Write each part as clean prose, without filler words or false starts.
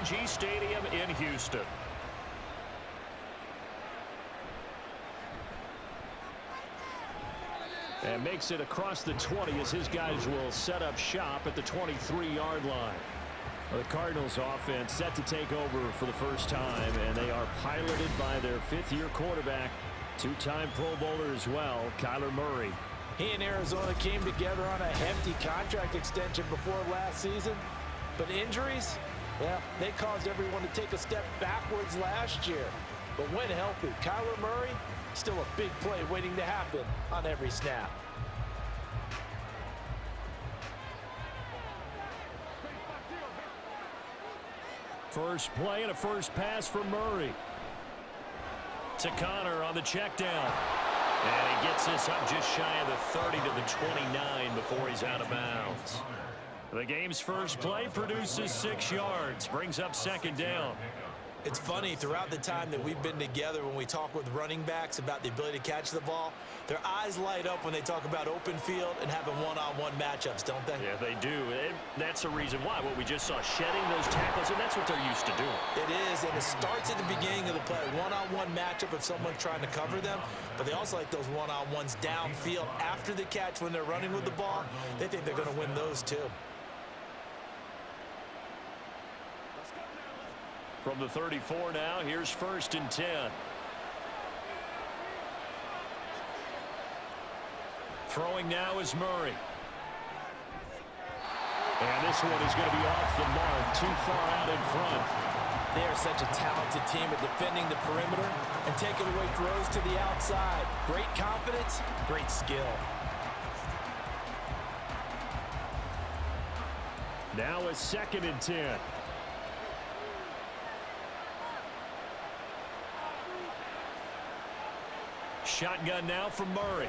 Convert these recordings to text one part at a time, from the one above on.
AT&T Stadium in Houston. And makes it across the 20 as his guys will set up shop at the 23-yard line. The Cardinals offense set to take over for the first time, and they are piloted by their fifth-year quarterback, two-time Pro Bowler as well, Kyler Murray. He and Arizona came together on a hefty contract extension before last season, but injuries, well, they caused everyone to take a step backwards last year. But when healthy, Kyler Murray, still a big play waiting to happen on every snap. First play and a first pass for Murray. To Connor on the check down. And he gets this up just shy of the 30 to the 29 before he's out of bounds. The game's first play produces 6 yards, brings up second down. It's funny, throughout the time that we've been together, when we talk with running backs about the ability to catch the ball, their eyes light up when they talk about open field and having one-on-one matchups, don't they? Yeah, they do. And that's the reason why. What we just saw, shedding those tackles, and that's what they're used to doing. It is, and it starts at the beginning of the play. One-on-one matchup if someone's trying to cover them, but they also like those one-on-ones downfield after the catch when they're running with the ball. They think they're going to win those too. From the 34 now, here's 1st and 10. Throwing now is Murray. And this one is going to be off the mark, too far out in front. They are such a talented team at defending the perimeter and taking away throws to the outside. Great confidence, great skill. Now a 2nd and 10. Shotgun now from Murray.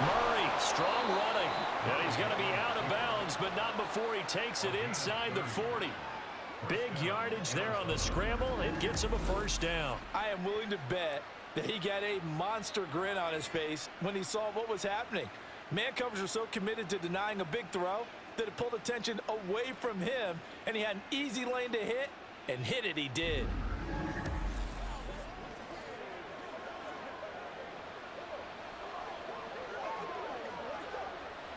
Murray, strong running. And he's going to be out of bounds, but not before he takes it inside the 40. Big yardage there on the scramble. It gets him a first down. I am willing to bet that he got a monster grin on his face when he saw what was happening. Man coverage are so committed to denying a big throw that it pulled attention away from him, and he had an easy lane to hit, and hit it he did.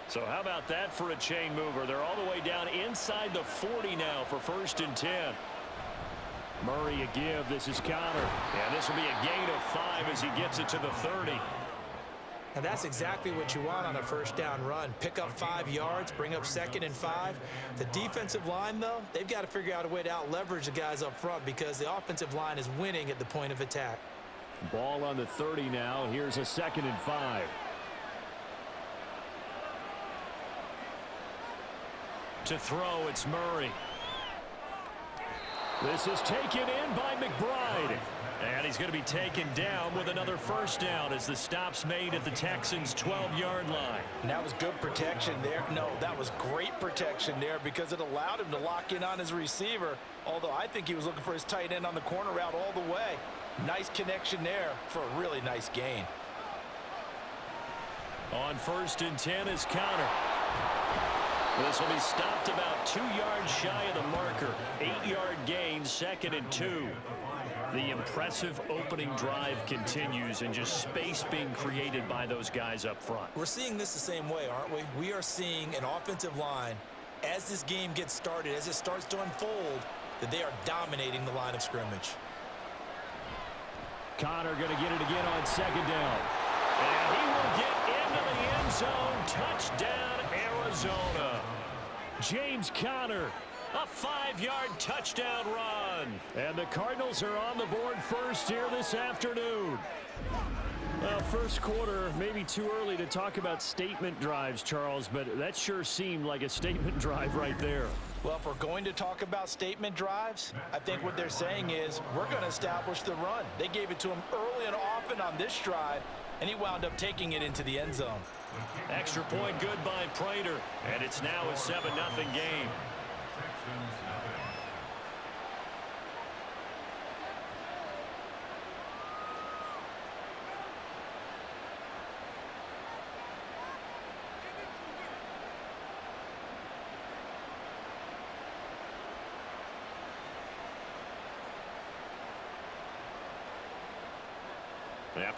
So how about that for a chain mover? They're all the way down inside the 40 now for 1st and 10. Murray a give. This is Connor. And this will be a gain of 5 as he gets it to the 30. And that's exactly what you want on a first down run. Pick up 5 yards, bring up 2nd and 5. The defensive line, though, they've got to figure out a way to out-leverage the guys up front because the offensive line is winning at the point of attack. Ball on the 30 now. Here's a 2nd and 5. To throw, it's Murray. This is taken in by McBride. And he's going to be taken down with another first down as the stop's made at the Texans' 12-yard line. And that was good protection there. No, that was great protection there because it allowed him to lock in on his receiver, although I think he was looking for his tight end on the corner route all the way. Nice connection there for a really nice gain. On 1st and 10 is Connor. This will be stopped about 2 yards shy of the marker. 8-yard gain, 2nd and 2. The impressive opening drive continues and just space being created by those guys up front. We're seeing this the same way, aren't we? We are seeing an offensive line, as this game gets started, as it starts to unfold, that they are dominating the line of scrimmage. Connor going to get it again on 2nd down. And he will get into the end zone. Touchdown, Arizona. James Conner, a 5-yard touchdown run. And the Cardinals are on the board first here this afternoon. Well, first quarter, maybe too early to talk about statement drives, Charles, but that sure seemed like a statement drive right there. Well, if we're going to talk about statement drives, I think what they're saying is we're going to establish the run. They gave it to him early and often on this drive, and he wound up taking it into the end zone. Extra point good by Prater, and it's now a 7-0 game.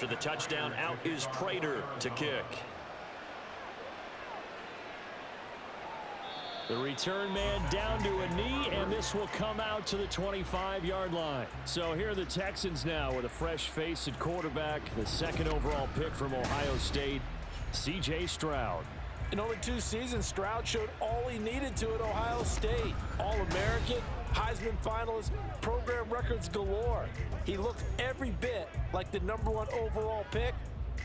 After the touchdown, out is Prater to kick. The return man down to a knee, and this will come out to the 25-yard line. So here are the Texans now with a fresh face at quarterback, the second overall pick from Ohio State, C.J. Stroud. In only 2 seasons, Stroud showed all he needed to at Ohio State. All-American, Heisman finalist, program records galore. He looked every bit like the #1 overall pick.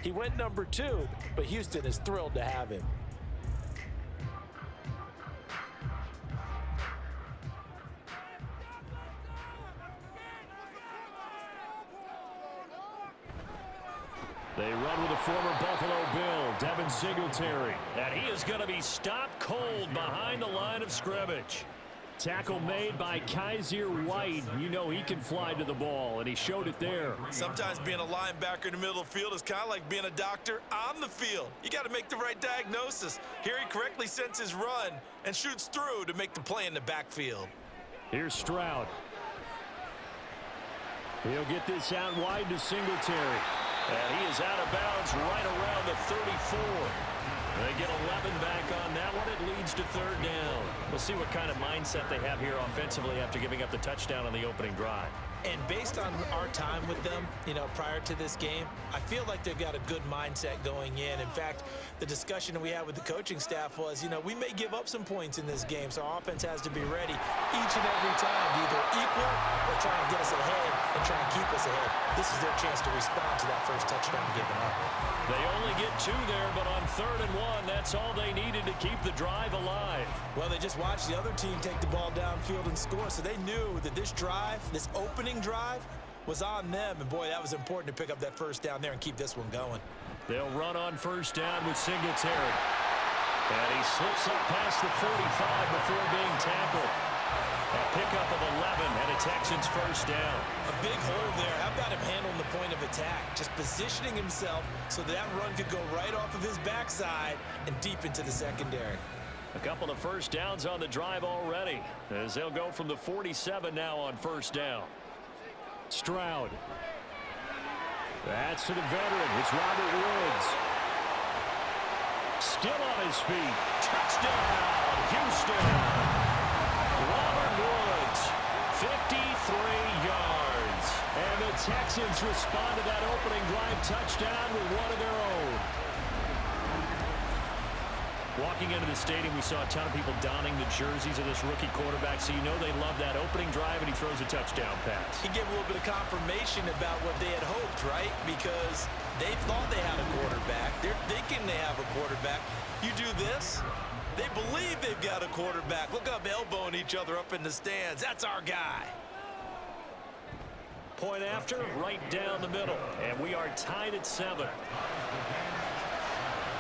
He went #2, but Houston is thrilled to have him. They run with a former Buffalo Bill, Devin Singletary. And he is going to be stopped cold behind the line of scrimmage. Tackle made by Kaiser White. You know he can fly to the ball, and he showed it there. Sometimes being a linebacker in the middle of the field is kind of like being a doctor on the field. You got to make the right diagnosis. Here he correctly sends his run and shoots through to make the play in the backfield. Here's Stroud. He'll get this out wide to Singletary. And he is out of bounds right around the 34. They get 11 back on that one. It leads to 3rd down. We'll see what kind of mindset they have here offensively after giving up the touchdown on the opening drive. And based on our time with them, prior to this game, I feel like they've got a good mindset going in. In fact, the discussion that we had with the coaching staff was, we may give up some points in this game, so our offense has to be ready each and every time to either equal or try and get us ahead and try and keep us ahead. This is their chance to respond to that first touchdown given up. They only get 2 there, but on 3rd and 1, that's all they needed to keep the drive alive. Well, they just watched the other team take the ball downfield and score, so they knew that this drive, this opening drive, was on them. And, boy, that was important to pick up that first down there and keep this one going. They'll run on 1st down with Singletary. And he slips up past the 45 before being tackled. A pickup of 11 and a Texans 1st down. A big hole there. How about him handling the point of attack? Just positioning himself so that run could go right off of his backside and deep into the secondary. A couple of 1st downs on the drive already, as they'll go from the 47 now on 1st down. Stroud. That's to the veteran. It's Robert Woods. Still on his feet. Touchdown, Houston. Robert Woods, 53 yards. And the Texans respond to that opening drive touchdown with one of their own. Walking into the stadium, we saw a ton of people donning the jerseys of this rookie quarterback, so you know they love that opening drive, and he throws a touchdown pass. He gave a little bit of confirmation about what they had hoped, right? Because they thought they had a quarterback. They're thinking they have a quarterback. You do this, they believe they've got a quarterback. Look up, elbowing each other up in the stands. That's our guy. Point after, right down the middle, and we are tied at 7.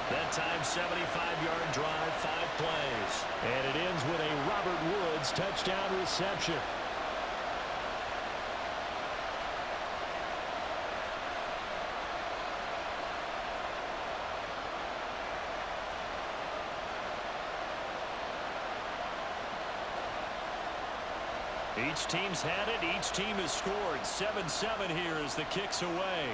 That time, 75-yard drive, 5 plays. And it ends with a Robert Woods touchdown reception. Each team's had it. Each team has scored. 7-7 here as the kick's away.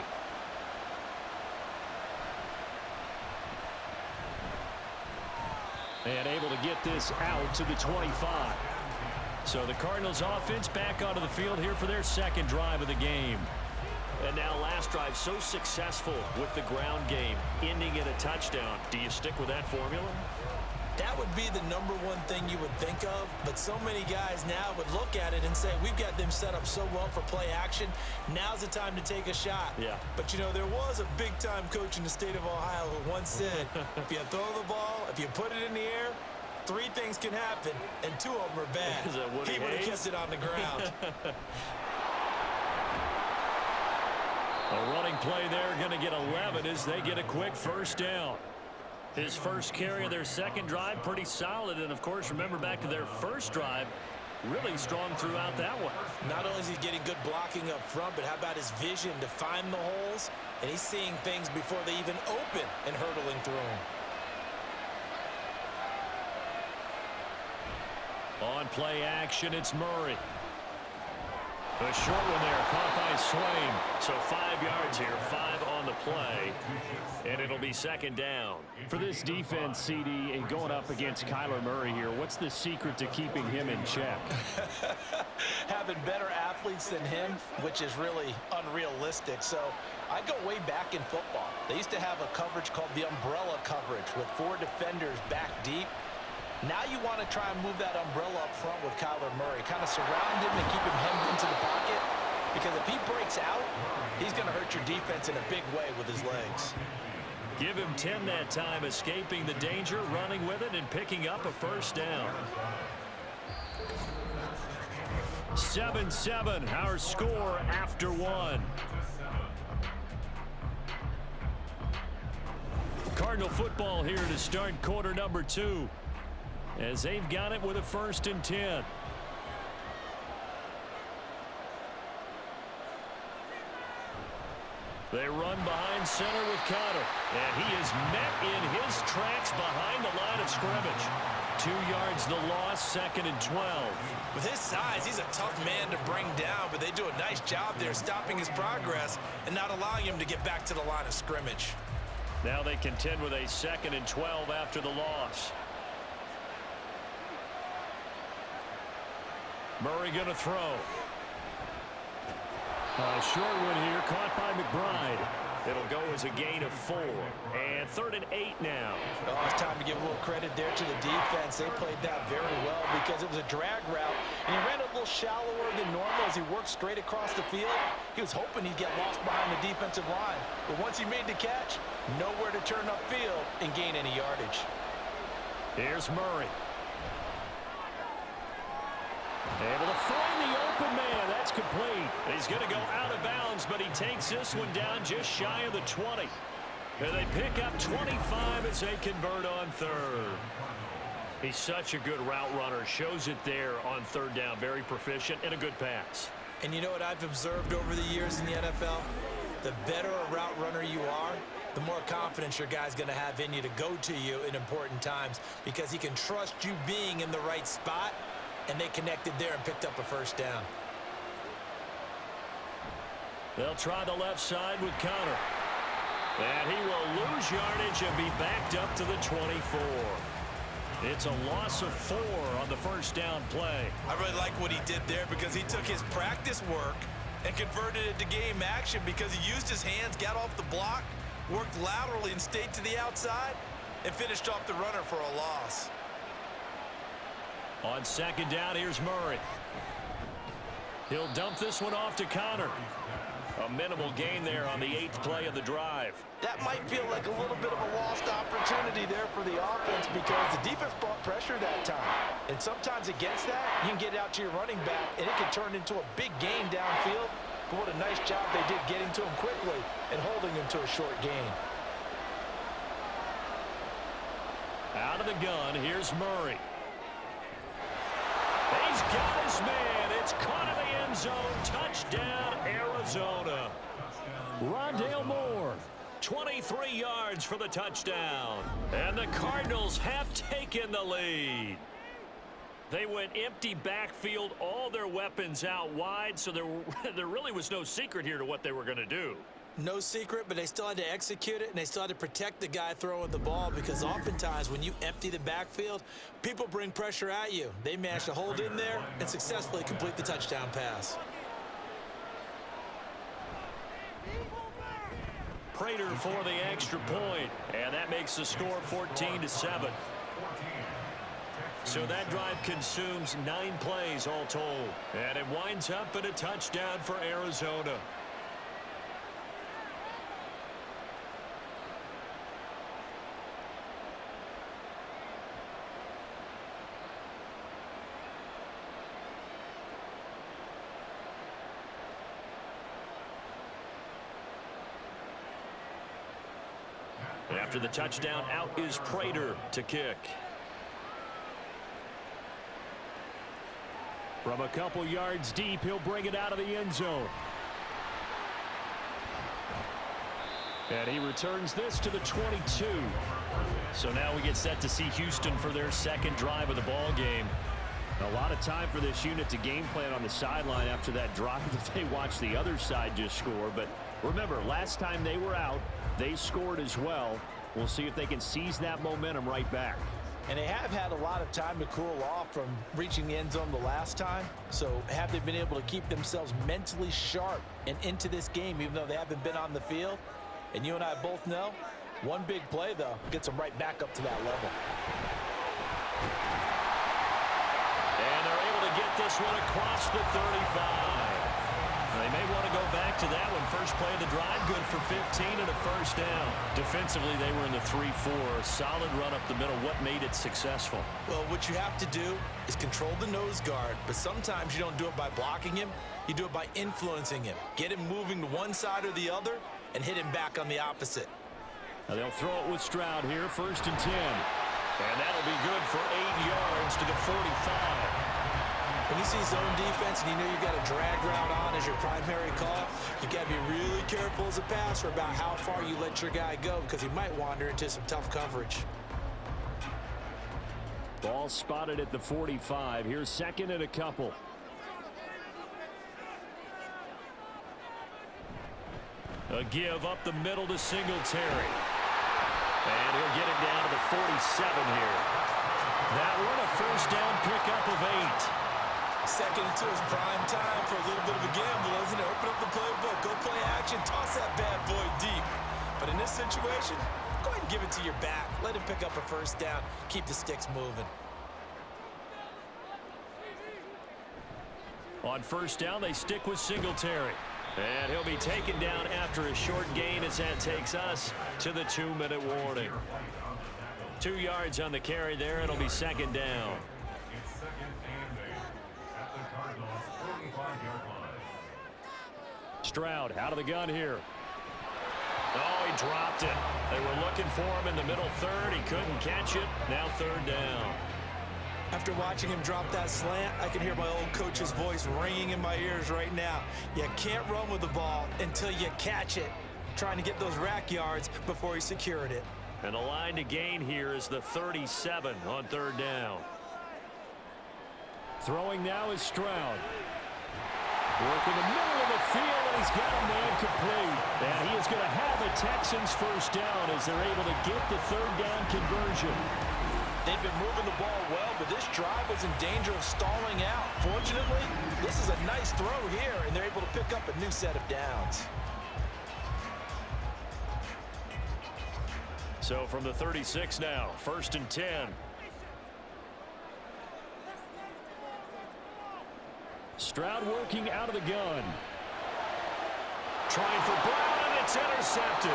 And able to get this out to the 25. So the Cardinals offense back onto the field here for their 2nd drive of the game. And now last drive so successful with the ground game, ending in a touchdown. Do you stick with that formula? That would be the #1 thing you would think of, but so many guys now would look at it and say, we've got them set up so well for play action. Now's the time to take a shot. Yeah. But, there was a big-time coach in the state of Ohio who once said, if you throw the ball, if you put it in the air, 3 things can happen, and 2 of them are bad. He would have kept it on the ground. A running play there, going to get 11 as they get a quick 1st down. His first carry of their 2nd drive, pretty solid. And, of course, remember back to their 1st drive, really strong throughout that one. Not only is he getting good blocking up front, but how about his vision to find the holes? And he's seeing things before they even open and hurtling through them. On play action, it's Murray. A short one there, caught by Swain. So 5 yards here, 5 on the play, and it'll be second down. For this defense, CD, and going up against Kyler Murray here, what's the secret to keeping him in check? Having better athletes than him, which is really unrealistic. So I go way back in football. They used to have a coverage called the umbrella coverage with 4 defenders back deep. Now you want to try and move that umbrella up front with Kyler Murray. Kind of surround him and keep him hemmed into the pocket. Because if he breaks out, he's going to hurt your defense in a big way with his legs. Give him 10 that time, escaping the danger, running with it, and picking up a first down. 7-7, our score after 1. Cardinal football here to start quarter number 2. As they've got it with a 1st and 10. They run behind center with Connor. And he is met in his tracks behind the line of scrimmage. 2 yards the loss, 2nd and 12. With his size, he's a tough man to bring down, but they do a nice job there stopping his progress and not allowing him to get back to the line of scrimmage. Now they contend with a 2nd and 12 after the loss. Murray going to throw. A short one here, caught by McBride. It'll go as a gain of 4. And 3rd and 8 now. Oh, it's time to give a little credit there to the defense. They played that very well because it was a drag route. And he ran a little shallower than normal as he worked straight across the field. He was hoping he'd get lost behind the defensive line. But once he made the catch, nowhere to turn upfield and gain any yardage. Here's Murray. Able to find the open man. That's complete. He's going to go out of bounds, but he takes this one down just shy of the 20. And they pick up 25 as they convert on 3rd. He's such a good route runner. Shows it there on 3rd down. Very proficient and a good pass. And you know what I've observed over the years in the NFL? The better a route runner you are, the more confidence your guy's going to have in you to go to you in important times because he can trust you being in the right spot. And they connected there and picked up a first down. They'll try the left side with Connor. And he will lose yardage and be backed up to the 24. It's a loss of 4 on the first down play. I really like what he did there because he took his practice work and converted it to game action because he used his hands, got off the block, worked laterally and stayed to the outside, and finished off the runner for a loss. On 2nd down, here's Murray. He'll dump this one off to Connor. A minimal gain there on the 8th play of the drive. That might feel like a little bit of a lost opportunity there for the offense because the defense brought pressure that time. And sometimes against that, you can get it out to your running back, and it can turn into a big gain downfield. But what a nice job they did getting to him quickly and holding him to a short gain. Out of the gun, here's Murray. He's got his man. It's caught in the end zone. Touchdown, Arizona. Rondale Moore, 23 yards for the touchdown. And the Cardinals have taken the lead. They went empty backfield, all their weapons out wide, so there really was no secret here to what they were going to do. No secret, but they still had to execute it, and they still had to protect the guy throwing the ball because oftentimes when you empty the backfield, people bring pressure at you. They managed to hold in there and successfully complete the touchdown pass. Prater for the extra point, and that makes the score 14-7. So that drive consumes 9 plays all told, and it winds up in a touchdown for Arizona. After the touchdown, out is Prater to kick. From a couple yards deep, he'll bring it out of the end zone. And he returns this to the 22. So now we get set to see Houston for their second drive of the ball game. A lot of time for this unit to game plan on the sideline after that drive that they watched the other side just score. But remember, last time they were out, they scored as well. We'll see if they can seize that momentum right back. And they have had a lot of time to cool off from reaching the end zone the last time. So have they been able to keep themselves mentally sharp and into this game, even though they haven't been on the field? And you and I both know, one big play, though, gets them right back up to that level. And they're able to get this one across the 35. They may want to go back to that one. First play of the drive, good for 15 and a first down. Defensively, they were in the 3-4. Solid run up the middle. What made it successful? Well, what you have to do is control the nose guard, but sometimes you don't do it by blocking him. You do it by influencing him. Get him moving to one side or the other and hit him back on the opposite. Now they'll throw it with Stroud here, 1st and 10. And that'll be good for 8 yards to the 45. When you see zone defense and you know you've got a drag route on as your primary call, you got to be really careful as a passer about how far you let your guy go because he might wander into some tough coverage. Ball spotted at the 45. Here's 2nd and a couple. A give up the middle to Singletary. And he'll get it down to the 47 here. That one a first down pickup of 8. 2nd and 2 is prime time for a little bit of a gamble, isn't it? Open up the playbook, go play action, toss that bad boy deep. But in this situation, go ahead and give it to your back. Let him pick up a first down. Keep the sticks moving. On first down, they stick with Singletary. And he'll be taken down after a short gain as that takes us to the 2-minute warning. 2 yards on the carry there. It'll be 2nd down. Stroud out of the gun here. Oh, he dropped it. They were looking for him in the middle third. He couldn't catch it. Now 3rd down. After watching him drop that slant, I can hear my old coach's voice ringing in my ears right now. You can't run with the ball until you catch it. Trying to get those rack yards before he secured it. And the line to gain here is the 37 on 3rd down. Throwing now is Stroud. Working the middle of the field, and he's got a man complete. And he is going to have a Texans first down as they're able to get the 3rd down conversion. They've been moving the ball well, but this drive was in danger of stalling out. Fortunately, this is a nice throw here, and they're able to pick up a new set of downs. So from the 36 now, 1st and 10. Stroud working out of the gun. Trying for Brown, and it's intercepted.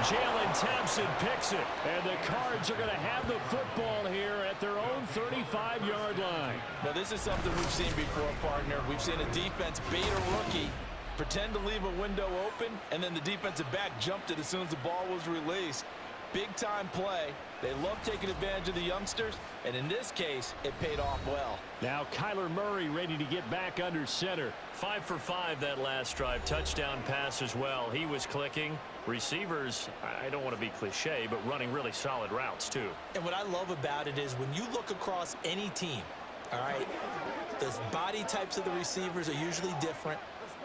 Jalen Thompson picks it. And the Cards are going to have the football here at their own 35-yard line. Now, this is something we've seen before, partner. We've seen a defense bait a rookie, pretend to leave a window open, and then the defensive back jumped it as soon as the ball was released. Big-time play. They love taking advantage of the youngsters, and in this case, it paid off well. Now Kyler Murray ready to get back under center. 5 for 5 that last drive. Touchdown pass as well. He was clicking. Receivers, I don't want to be cliche, but running really solid routes too. And what I love about it is when you look across any team, all right, the body types of the receivers are usually different.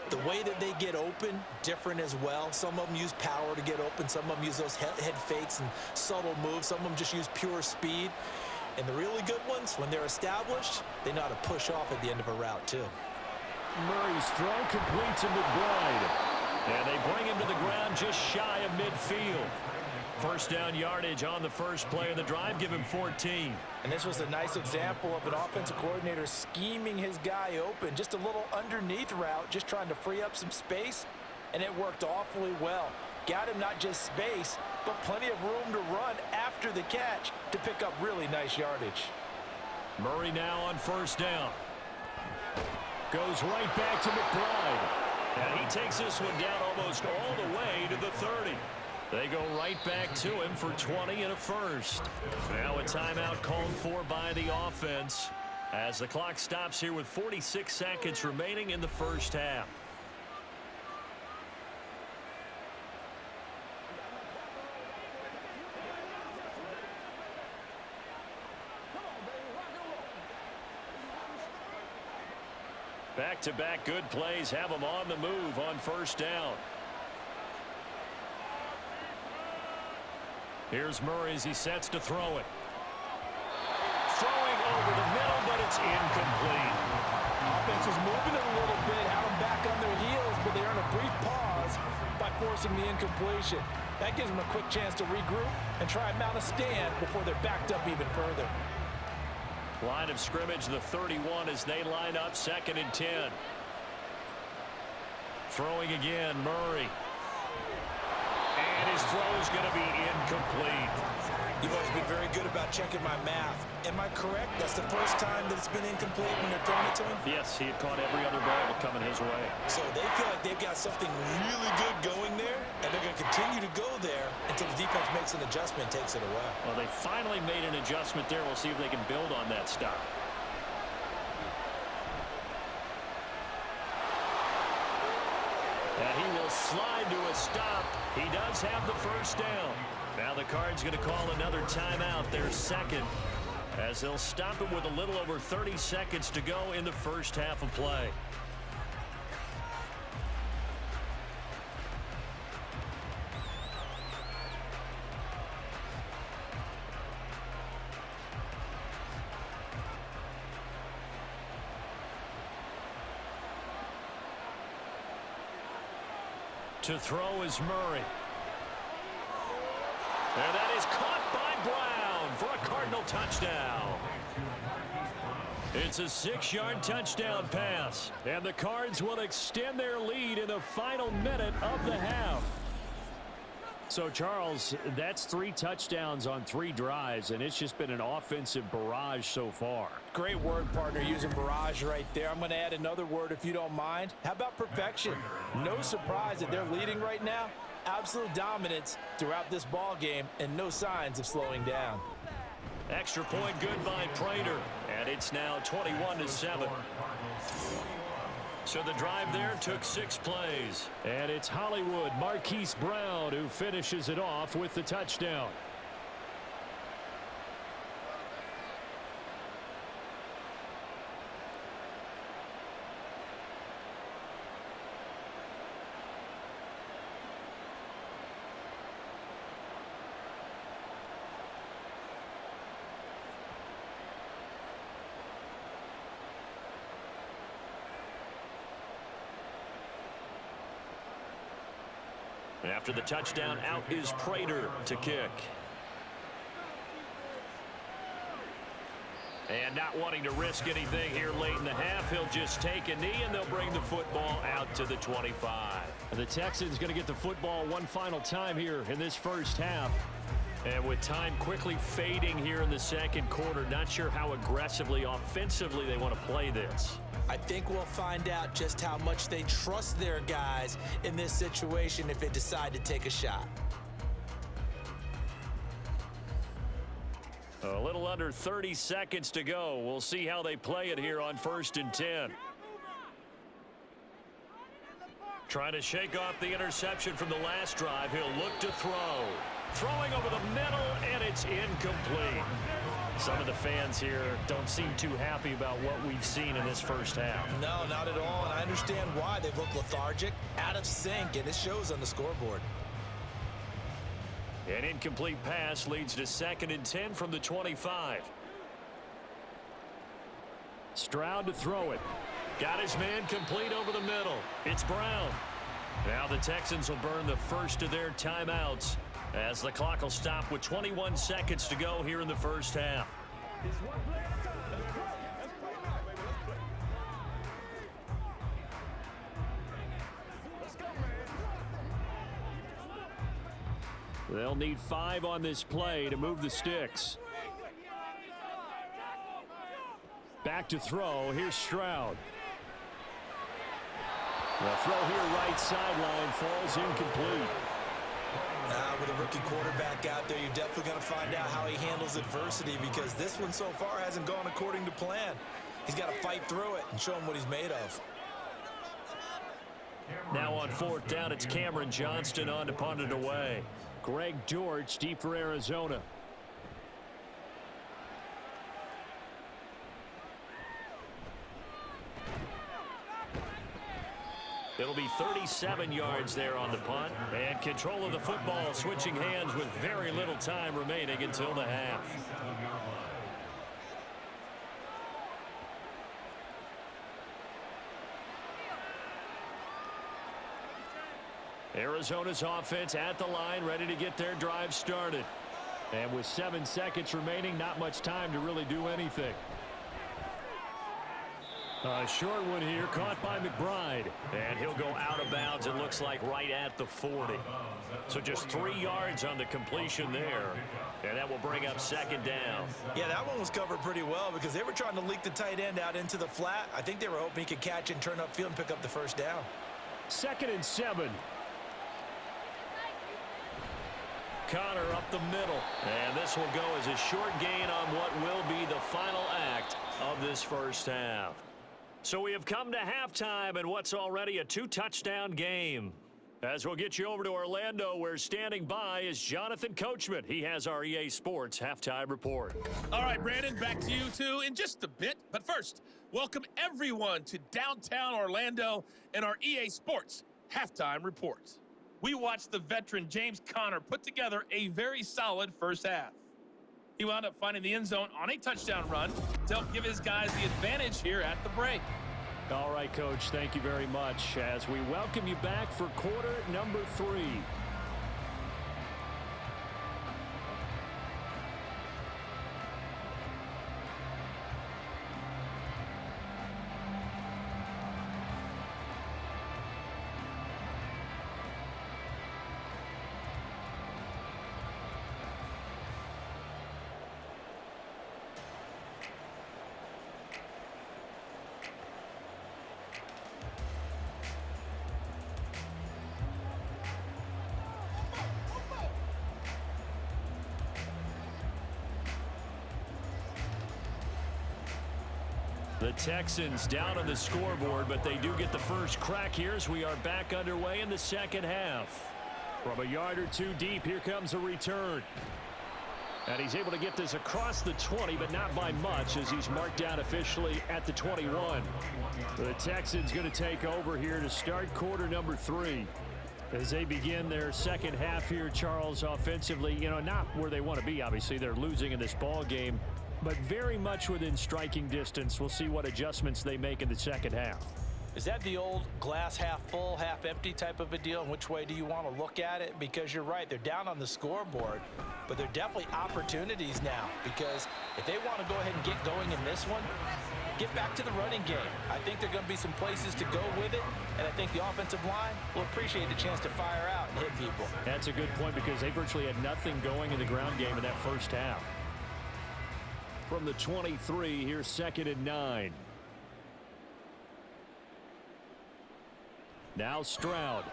The way that they get open, different as well. Some of them use power to get open. Some of them use those head fakes and subtle moves. Some of them just use pure speed. And the really good ones, when they're established, they know how to push off at the end of a route, too. Murray's throw complete to McBride. And they bring him to the ground just shy of midfield. First down yardage on the first play of the drive. Give him 14. And this was a nice example of an offensive coordinator scheming his guy open. Just a little underneath route, just trying to free up some space. And it worked awfully well. Got him not just space, but plenty of room to run after the catch to pick up really nice yardage. Murray now on first down. Goes right back to McBride. And he takes this one down almost all the way to the 30. They go right back to him for 20 and a first. Now a timeout called for by the offense as the clock stops here with 46 seconds remaining in the first half. Back-to-back good plays have them on the move on first down. Here's Murray as he sets to throw it. Throwing over the middle, but it's incomplete. Offense was moving it a little bit, had them back on their heels, but they earned a brief pause by forcing the incompletion. That gives them a quick chance to regroup and try and mount a stand before they're backed up even further. Line of scrimmage, the 31 as they line up 2nd and 10. Throwing again, Murray. And his throw is going to be incomplete. You've always been very good about checking my math. Am I correct? That's the first time that it's been incomplete when they're throwing it to him? Yes, he had caught every other ball coming his way. So they feel like they've got something really good going there, and they're going to continue to go there until the defense makes an adjustment and takes it away. Well, they finally made an adjustment there. We'll see if they can build on that stop. And he will slide to a stop. He does have the first down. Now the Cards going to call another timeout, their second, as they'll stop it with a little over 30 seconds to go in the first half of play. To throw is Murray. And that is caught by Brown for a Cardinal touchdown. It's a 6-yard touchdown pass. And the Cards will extend their lead in the final minute of the half. So, Charles, that's 3 touchdowns on 3 drives, and it's just been an offensive barrage so far. Great word, partner, using barrage right there. I'm going to add another word if you don't mind. How about perfection? No surprise that they're leading right now. Absolute dominance throughout this ball game and no signs of slowing down. Extra point good by Prater, and it's now 21-7. So the drive there took 6 plays. And it's Hollywood Marquise Brown who finishes it off with the touchdown. After the touchdown, out is Prater to kick. And not wanting to risk anything here late in the half, he'll just take a knee, and they'll bring the football out to the 25. And the Texans going to get the football one final time here in this first half. And with time quickly fading here in the second quarter, not sure how aggressively, offensively they want to play this. I think we'll find out just how much they trust their guys in this situation if they decide to take a shot. A little under 30 seconds to go. We'll see how they play it here on 1st and 10. Trying to shake off the interception from the last drive. He'll look to throw. Throwing over the middle, and it's incomplete. Some of the fans here don't seem too happy about what we've seen in this first half. No, not at all, and I understand why. They look lethargic, out of sync, and it shows on the scoreboard. An incomplete pass leads to 2nd and 10 from the 25. Stroud to throw it. Got his man complete over the middle. It's Brown. Now the Texans will burn the first of their timeouts as the clock will stop with 21 seconds to go here in the first half. They'll need 5 on this play to move the sticks. Back to throw. Here's Stroud. The throw here right sideline falls incomplete. With a rookie quarterback out there, you're definitely going to find out how he handles adversity, because this one so far hasn't gone according to plan. He's got to fight through it and show him what he's made of. Now on 4th down, it's Cameron Johnston on to punt it away. Greg George deep for Arizona. It'll be 37 yards there on the punt. And control of the football switching hands with very little time remaining until the half. Arizona's offense at the line, ready to get their drive started. And with 7 seconds remaining, not much time to really do anything. A short one here, caught by McBride. And he'll go out of bounds, it looks like, right at the 40. So just 3 yards on the completion there. And that will bring up second down. Yeah, that one was covered pretty well because they were trying to leak the tight end out into the flat. I think they were hoping he could catch and turn upfield and pick up the first down. 2nd and 7. Connor up the middle. And this will go as a short gain on what will be the final act of this first half. So we have come to halftime in what's already a 2-touchdown game. As we'll get you over to Orlando, where standing by is Jonathan Coachman. He has our EA Sports halftime report. All right, Brandon, back to you two in just a bit. But first, welcome everyone to downtown Orlando and our EA Sports halftime report. We watched the veteran James Conner put together a very solid first half. He wound up finding the end zone on a touchdown run to help give his guys the advantage here at the break. All right, Coach, thank you very much as we welcome you back for quarter number 3. The Texans down on the scoreboard, but they do get the first crack here as we are back underway in the second half. From a yard or two deep, here comes a return. And he's able to get this across the 20, but not by much as he's marked down officially at the 21. The Texans going to take over here to start quarter number 3. As they begin their second half here, Charles, offensively, not where they want to be, obviously. They're losing in this ball game, but very much within striking distance. We'll see what adjustments they make in the second half. Is that the old glass half full, half empty type of a deal? And which way do you want to look at it? Because you're right, they're down on the scoreboard, but they're definitely opportunities now. Because if they want to go ahead and get going in this one, get back to the running game. I think there are going to be some places to go with it, and I think the offensive line will appreciate the chance to fire out and hit people. That's a good point because they virtually had nothing going in the ground game in that first half. From the 23, here's 2nd and 9. Now Stroud.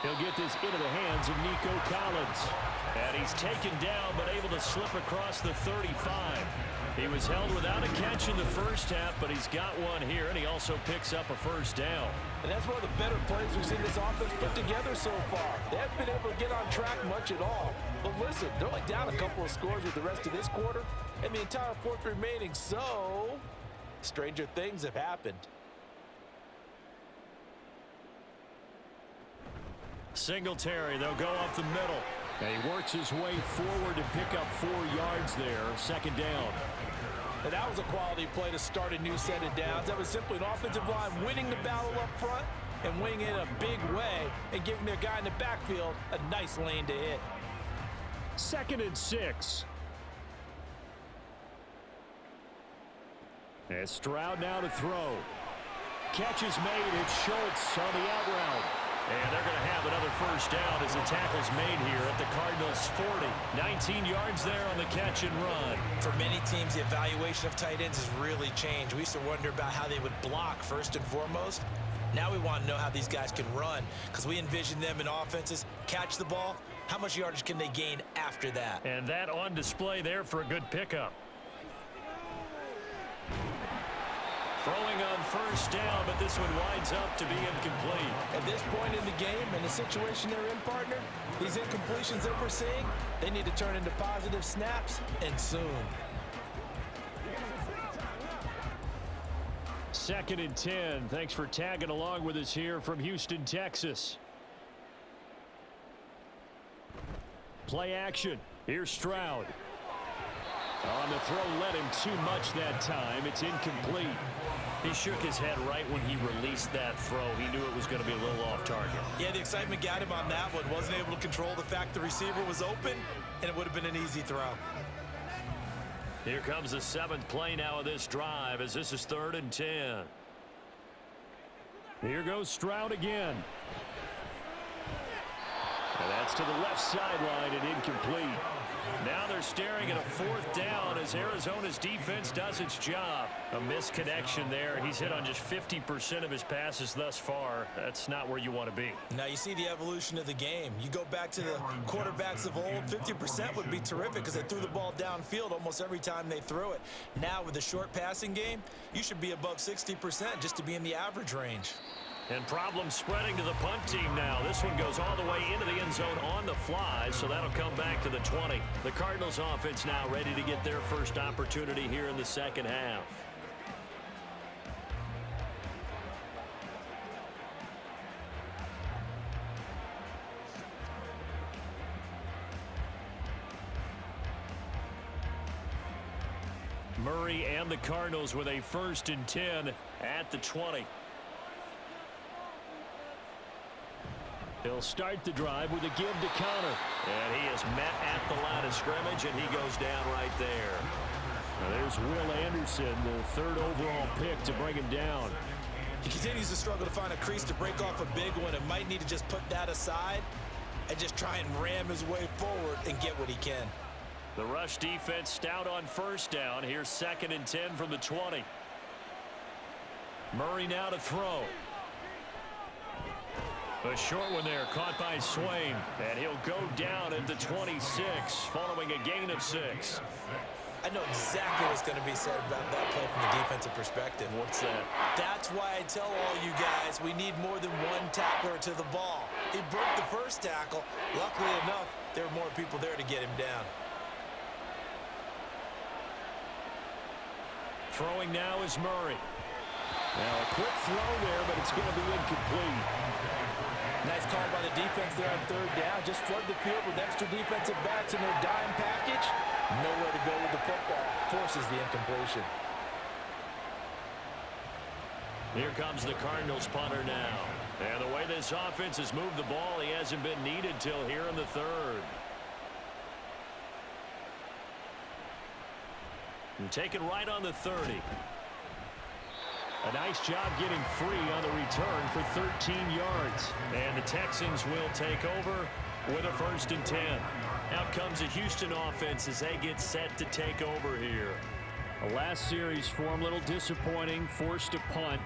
He'll get this into the hands of Nico Collins. And he's taken down, but able to slip across the 35. He was held without a catch in the first half, but he's got one here, and he also picks up a first down. And that's one of the better plays we've seen this offense put together so far. They haven't been able to get on track much at all. But listen, they're only down a couple of scores with the rest of this quarter, and the entire fourth remaining, so stranger things have happened. Singletary, they'll go up the middle. And he works his way forward to pick up 4 yards there, second down. And that was a quality play to start a new set of downs. That was simply an offensive line winning the battle up front and winning it in a big way and giving their guy in the backfield a nice lane to hit. 2nd and 6. And Stroud now to throw. Catch is made. It's Schultz on the out route. And they're going to have another first down as the tackle's made here at the Cardinals' 40. 19 yards there on the catch and run. For many teams, the evaluation of tight ends has really changed. We used to wonder about how they would block first and foremost. Now we want to know how these guys can run because we envision them in offenses, catch the ball. How much yardage can they gain after that? And that on display there for a good pickup. Throwing on first down, but this one winds up to be incomplete. At this point in the game and the situation they're in, partner, these incompletions that we're seeing, they need to turn into positive snaps, and soon. 2nd and 10. Thanks for tagging along with us here from Houston, Texas. Play action. Here's Stroud. On the throw, led him too much that time. It's incomplete. He shook his head right when he released that throw. He knew it was going to be a little off target. Yeah, the excitement got him on that one. Wasn't able to control the fact the receiver was open, and it would have been an easy throw. Here comes the 7th play now of this drive as this is 3rd and 10. Here goes Stroud again. And that's to the left sideline and incomplete. Now they're staring at a 4th down as Arizona's defense does its job. A misconnection there. He's hit on just 50% of his passes thus far. That's not where you want to be. Now you see the evolution of the game. You go back to the quarterbacks of old, 50% would be terrific because they threw the ball downfield almost every time they threw it. Now with the short passing game, you should be above 60% just to be in the average range. And problems spreading to the punt team now. This one goes all the way into the end zone on the fly, so that'll come back to the 20. The Cardinals offense now ready to get their first opportunity here in the second half. Murray and the Cardinals with a 1st and 10 at the 20. He'll start the drive with a give to Connor. And he is met at the line of scrimmage, and he goes down right there. Now there's Will Anderson, the 3rd overall pick to bring him down. He continues to struggle to find a crease to break off a big one and might need to just put that aside and just try and ram his way forward and get what he can. The rush defense stout on 1st down. Here's 2nd and 10 from the 20. Murray now to throw. A short one there, caught by Swain, and he'll go down at the 26, following a gain of 6. I know exactly what's going to be said about that play from the defensive perspective. What's that? That's why I tell all you guys we need more than one tackler to the ball. He broke the 1st tackle. Luckily enough, there were more people there to get him down. Throwing now is Murray. Now a quick throw there, but it's going to be incomplete. Nice call by the defense there on 3rd down. Just flood the field with extra defensive backs in their dime package. Nowhere to go with the football. Forces the incompletion. Here comes the Cardinals punter now. And the way this offense has moved the ball, he hasn't been needed till here in the 3rd. And taken right on the 30. A nice job getting free on the return for 13 yards. And the Texans will take over with a 1st and 10. Out comes the Houston offense as they get set to take over here. A last series for them, a little disappointing, forced to punt.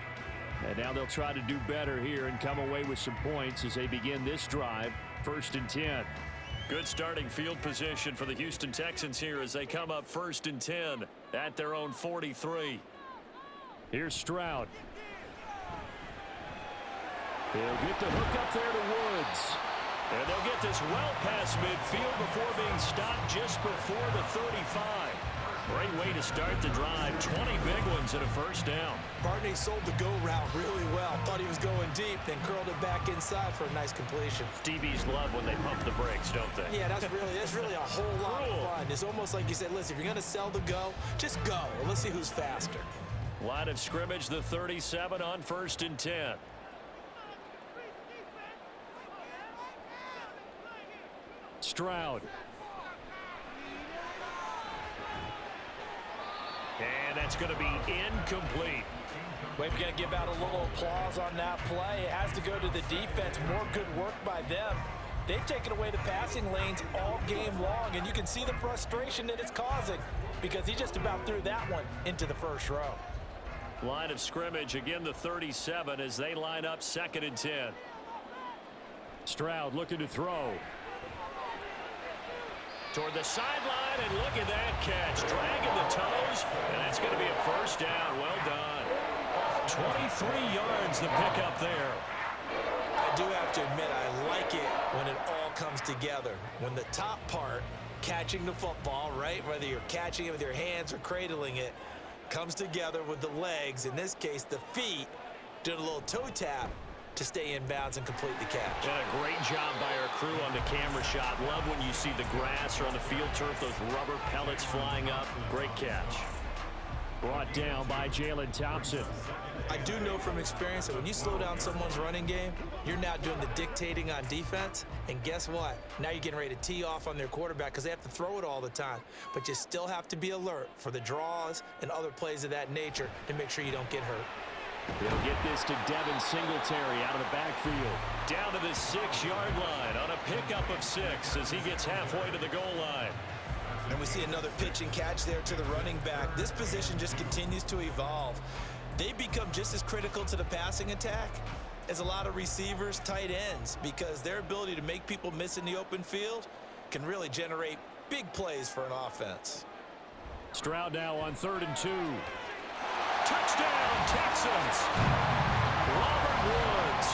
And now they'll try to do better here and come away with some points as they begin this drive, 1st and 10. Good starting field position for the Houston Texans here as they come up 1st and 10 at their own 43. Here's Stroud. He'll get the hook up there to Woods. And they'll get this well past midfield before being stopped just before the 35. Great way to start the drive. 20 big ones and a 1st down. Barney sold the go route really well. Thought he was going deep, then curled it back inside for a nice completion. DBs love when they pump the brakes, don't they? Yeah, that's really a whole lot of fun. It's almost like you said, listen, if you're going to sell the go, just go. And let's see who's faster. Line of scrimmage, the 37 on 1st and 10. Stroud. And that's going to be incomplete. We're going to give out a little applause on that play. It has to go to the defense. More good work by them. They've taken away the passing lanes all game long, and you can see the frustration that it's causing because he just about threw that one into the 1st row. Line of scrimmage, again the 37 as they line up 2nd and 10. Stroud looking to throw. Toward the sideline, and look at that catch. Dragging the toes, and it's going to be a 1st down. Well done. 23 yards the pickup there. I do have to admit, I like it when it all comes together. When the top part, catching the football, right, whether you're catching it with your hands or cradling it, comes together with the legs, in this case the feet, doing a little toe tap to stay in bounds and complete the catch. And a great job by our crew on the camera shot. Love when you see the grass or on the field turf, those rubber pellets flying up. Great catch. Brought down by Jalen Thompson. I do know from experience that when you slow down someone's running game, you're now doing the dictating on defense. And guess what? Now you're getting ready to tee off on their quarterback because they have to throw it all the time. But you still have to be alert for the draws and other plays of that nature to make sure you don't get hurt. He'll get this to Devin Singletary out of the backfield. Down to the 6-yard line on a pickup of 6 as he gets halfway to the goal line. And we see another pitch and catch there to the running back. This position just continues to evolve. They become just as critical to the passing attack as a lot of receivers, tight ends, because their ability to make people miss in the open field can really generate big plays for an offense. Stroud now on 3rd and 2. Touchdown, Texans! Robert Woods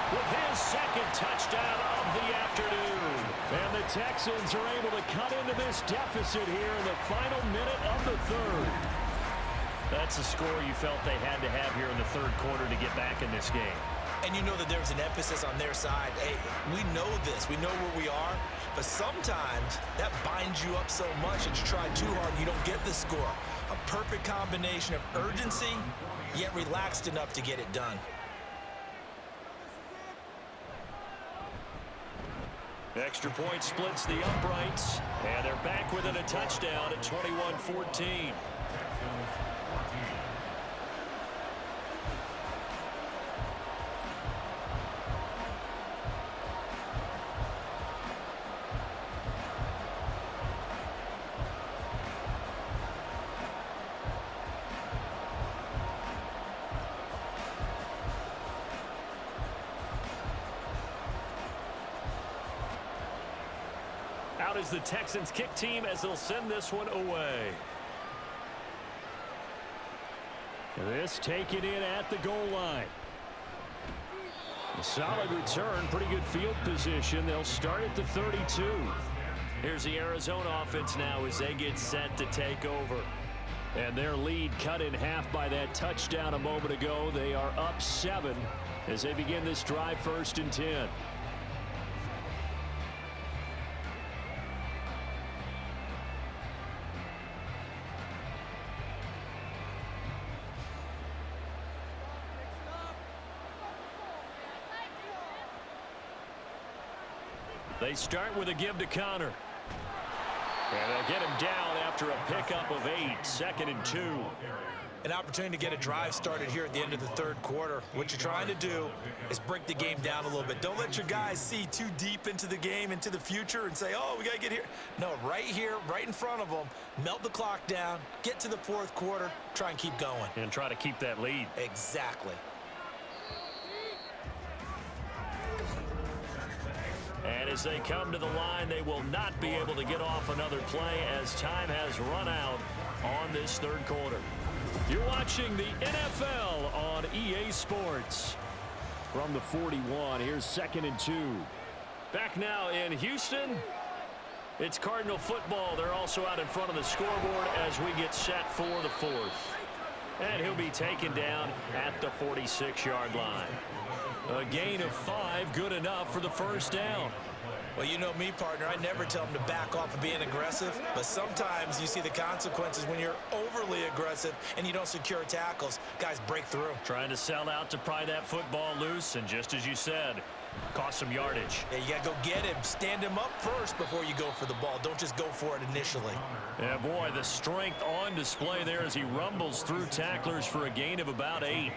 with his second touchdown of the afternoon. And the Texans are able to cut into this deficit here in the final minute of the 3rd. That's a score you felt they had to have here in the 3rd quarter to get back in this game. And you know that there's an emphasis on their side. Hey, we know this. We know where we are. But sometimes that binds you up so much that you try too hard and you don't get the score. A perfect combination of urgency, yet relaxed enough to get it done. Extra point splits the uprights. And they're back within a touchdown at 21-14. Out is the Texans kick team as they'll send this one away. This taken in at the goal line. A solid return, pretty good field position. They'll start at the 32. Here's the Arizona offense now as they get set to take over. And their lead cut in half by that touchdown a moment ago. They are up 7 as they begin this drive 1st and 10. They start with a give to Connor. And they'll get him down after a pickup of 8, 2nd and 2. An opportunity to get a drive started here at the end of the 3rd quarter. What you're trying to do is break the game down a little bit. Don't let your guys see too deep into the game, into the future, and say, oh, we got to get here. No, right here, right in front of them, melt the clock down, get to the 4th quarter, try and keep going. And try to keep that lead. Exactly. And as they come to the line, they will not be able to get off another play as time has run out on this 3rd quarter. You're watching the NFL on EA Sports. From the 41, here's 2nd and 2. Back now in Houston. It's Cardinal football. They're also out in front of the scoreboard as we get set for the 4th. And he'll be taken down at the 46-yard line. A gain of 5, good enough for the 1st down. Well, you know me, partner. I never tell them to back off of being aggressive, but sometimes you see the consequences when you're overly aggressive and you don't secure tackles. Guys break through. Trying to sell out to pry that football loose, and just as you said, cost some yardage. Yeah, you got to go get him. Stand him up first before you go for the ball. Don't just go for it initially. Yeah, boy, the strength on display there as he rumbles through tacklers for a gain of about 8.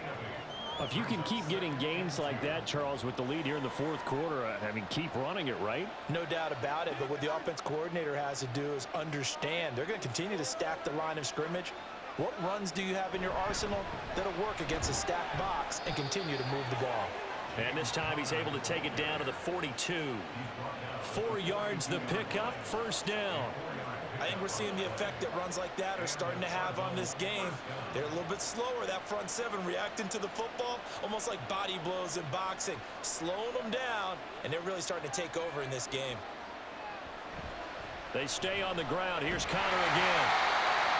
If you can keep getting gains like that, Charles, with the lead here in the 4th quarter, I mean, keep running it, right? No doubt about it, but what the offense coordinator has to do is understand they're going to continue to stack the line of scrimmage. What runs do you have in your arsenal that'll work against a stacked box and continue to move the ball? And this time he's able to take it down to the 42. 4 yards the pickup, 1st down. I think we're seeing the effect that runs like that are starting to have on this game. They're a little bit slower, that front 7 reacting to the football, almost like body blows in boxing, slowing them down, and they're really starting to take over in this game. They stay on the ground. Here's Connor again.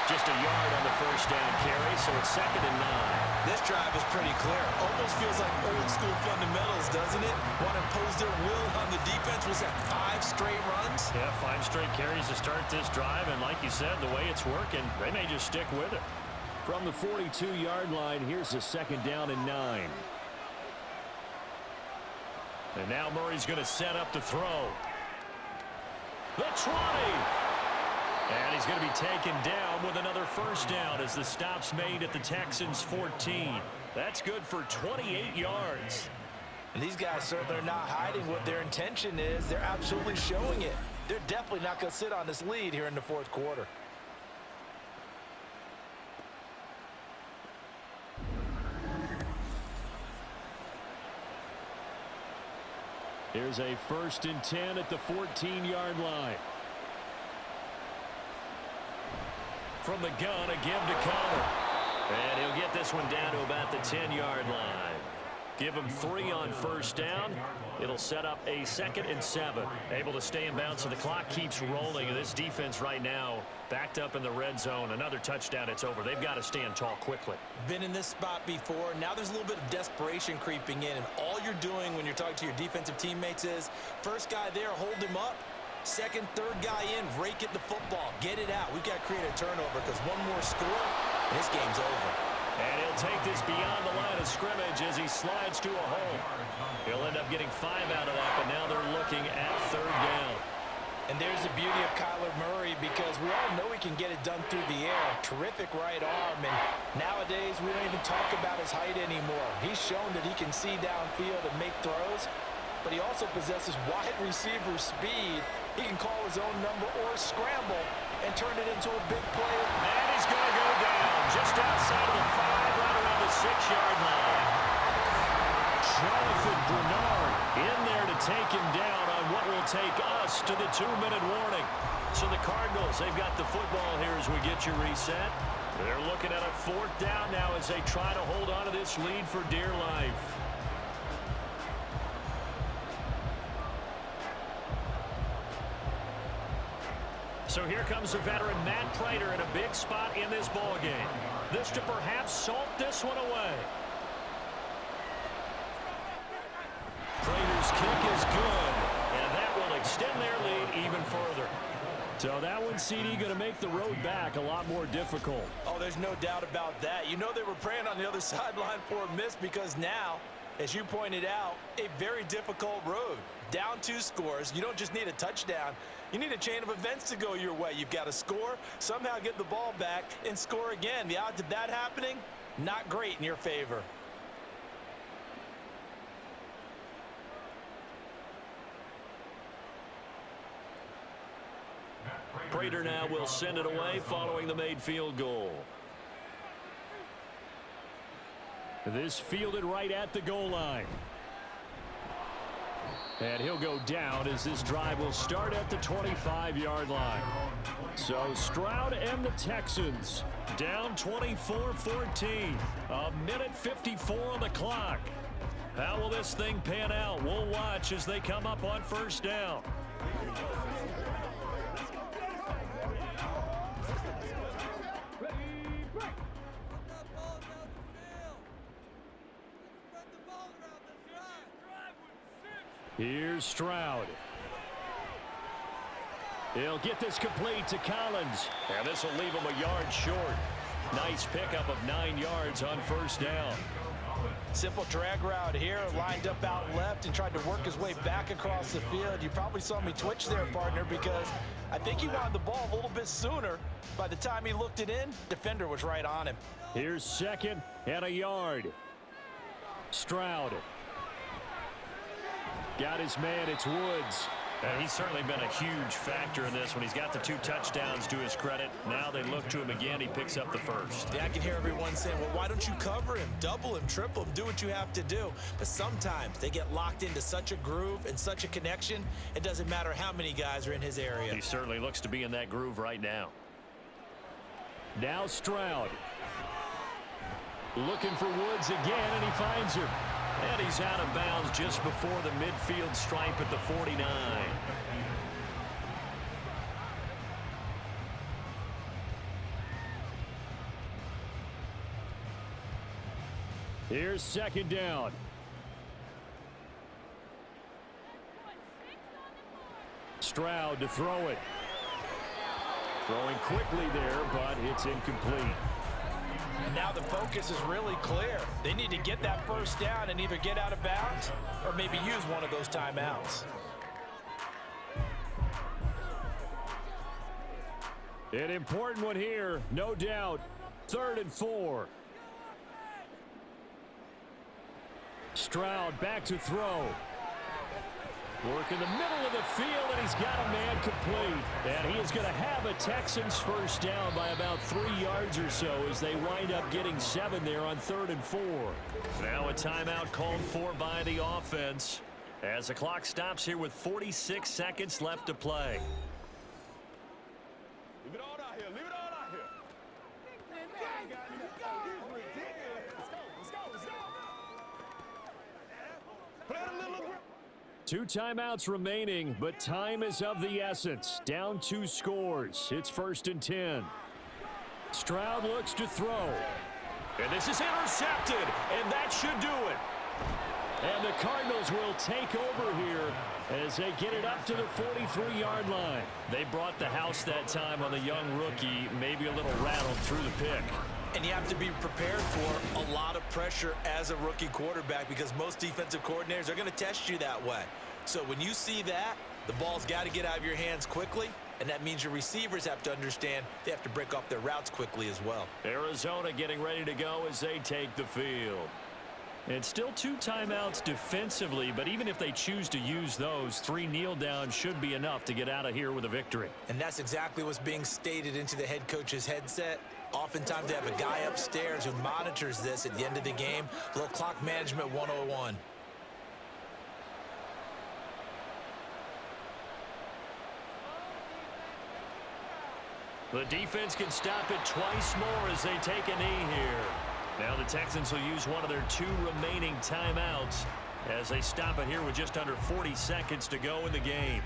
Just a yard on the first down carry, so it's 2nd and 9. This drive is pretty clear. Almost feels like old school fundamentals, doesn't it? Want to impose their will on the defense. Was that 5 straight runs? Yeah, 5 straight carries to start this drive, and like you said, the way it's working, they may just stick with it. From the 42-yard line, here's a 2nd down and 9. And now Murray's going to set up to throw. The 20. And he's going to be taken down with another first down as the stop's made at the Texans' 14. That's good for 28 yards. And these guys certainly are not hiding what their intention is. They're absolutely showing it. They're definitely not going to sit on this lead here in the 4th quarter. Here's a 1st and 10 at the 14-yard line. From the gun, a give to Connor. And he'll get this one down to about the 10-yard line. Give him 3 on first down. It'll set up a 2nd and 7. Able to stay in bounds, so the clock keeps rolling. And this defense right now backed up in the red zone. Another touchdown, it's over. They've got to stand tall quickly. Been in this spot before. Now there's a little bit of desperation creeping in. And all you're doing when you're talking to your defensive teammates is, first guy there, hold him up. 2nd, 3rd guy in, rake at the football. Get it out. We've got to create a turnover because one more score, and this game's over. And he'll take this beyond the line of scrimmage as he slides to a hole. He'll end up getting 5 out of that, but now they're looking at 3rd down. And there's the beauty of Kyler Murray, because we all know he can get it done through the air. Terrific right arm, and nowadays we don't even talk about his height anymore. He's shown that he can see downfield and make throws, but he also possesses wide receiver speed. He can call his own number or scramble and turn it into a big play. And he's going to go down just outside of the 5, right around the 6-yard line. Jonathan Bernard in there to take him down on what will take us to the 2-minute warning. So the Cardinals, they've got the football here as we get you reset. They're looking at a 4th down now as they try to hold on to this lead for dear life. So here comes the veteran Matt Prater in a big spot in this ballgame. This to perhaps salt this one away. Prater's kick is good, and that will extend their lead even further. So that one, CD, going to make the road back a lot more difficult. Oh, there's no doubt about that. You know they were praying on the other sideline for a miss, because now, as you pointed out, a very difficult road. Down 2 scores. You don't just need a touchdown. You need a chain of events to go your way. You've got to score, somehow get the ball back, and score again. The odds of that happening, not great in your favor. Prater now will send it away following the made field goal. This fielded right at the goal line. And he'll go down as this drive will start at the 25-yard line. So Stroud and the Texans down 24-14. A minute 54 on the clock. How will this thing pan out? We'll watch as they come up on first down. Here's Stroud. He'll get this complete to Collins. And this will leave him a yard short. Nice pickup of 9 yards on first down. Simple drag route here, lined up out left and tried to work his way back across the field. You probably saw me twitch there, partner, because I think he wanted the ball a little bit sooner. By the time he looked it in, defender was right on him. Here's 2nd and a yard. Stroud. Got his man, it's Woods. And he's certainly been a huge factor in this when he's got the 2 touchdowns to his credit. Now they look to him again. He picks up the first. Yeah, I can hear everyone saying, well, why don't you cover him? Double him, triple him, do what you have to do. But sometimes they get locked into such a groove and such a connection, it doesn't matter how many guys are in his area. He certainly looks to be in that groove right now. Now Stroud. Looking for Woods again, and he finds him. And he's out of bounds just before the midfield stripe at the 49. Here's second down. Stroud to throw it. Throwing quickly there, but it's incomplete. And now the focus is really clear. They need to get that first down and either get out of bounds or maybe use one of those timeouts. An important one here, no doubt. 3rd and 4. Stroud back to throw. Work in the middle of the field, and he's got a man complete. And he is going to have a Texans first down by about 3 yards or so as they wind up getting 7 there on 3rd and 4. Now a timeout called for by the offense as the clock stops here with 46 seconds left to play. Leave it all out here. Leave it all out here. Let's go. Play it a little. 2 timeouts remaining, but time is of the essence. Down 2 scores. It's 1st and 10. Stroud looks to throw. And this is intercepted, and that should do it. And the Cardinals will take over here as they get it up to the 43-yard line. They brought the house that time on the young rookie, maybe a little rattled through the pick. And you have to be prepared for a lot of pressure as a rookie quarterback because most defensive coordinators are going to test you that way. So when you see that, the ball's got to get out of your hands quickly, and that means your receivers have to understand they have to break off their routes quickly as well. Arizona getting ready to go as they take the field. And still 2 timeouts defensively, but even if they choose to use those, 3 kneel downs should be enough to get out of here with a victory. And that's exactly what's being stated into the head coach's headset. Oftentimes they have a guy upstairs who monitors this at the end of the game. A little clock management 101. The defense can stop it twice more as they take a knee here. Now the Texans will use one of their 2 remaining timeouts as they stop it here with just under 40 seconds to go in the game.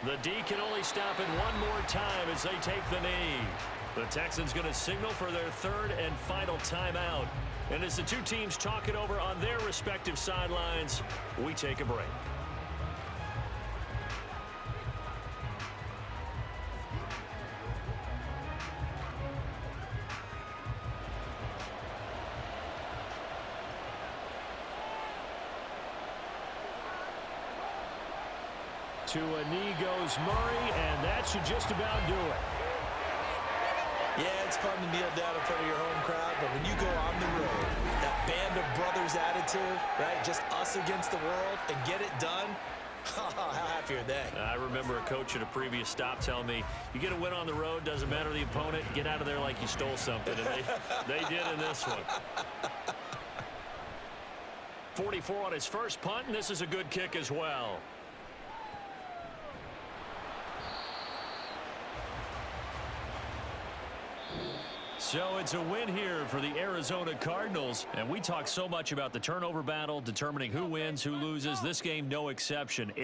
The D can only stop it one more time as they take the knee. The Texans going to signal for their 3rd and final timeout. And as the 2 teams talk it over on their respective sidelines, we take a break. To a knee goes Murray, and that should just about do it. Yeah, it's fun to kneel down in front of your home crowd, but when you go on the road, that band of brothers attitude, right, just us against the world, and get it done, how happy are they? I remember a coach at a previous stop telling me, you get a win on the road, doesn't matter the opponent, get out of there like you stole something, and they did in this one. 44 on his first punt, and this is a good kick as well. So it's a win here for the Arizona Cardinals. And we talk so much about the turnover battle, determining who wins, who loses. This game, no exception.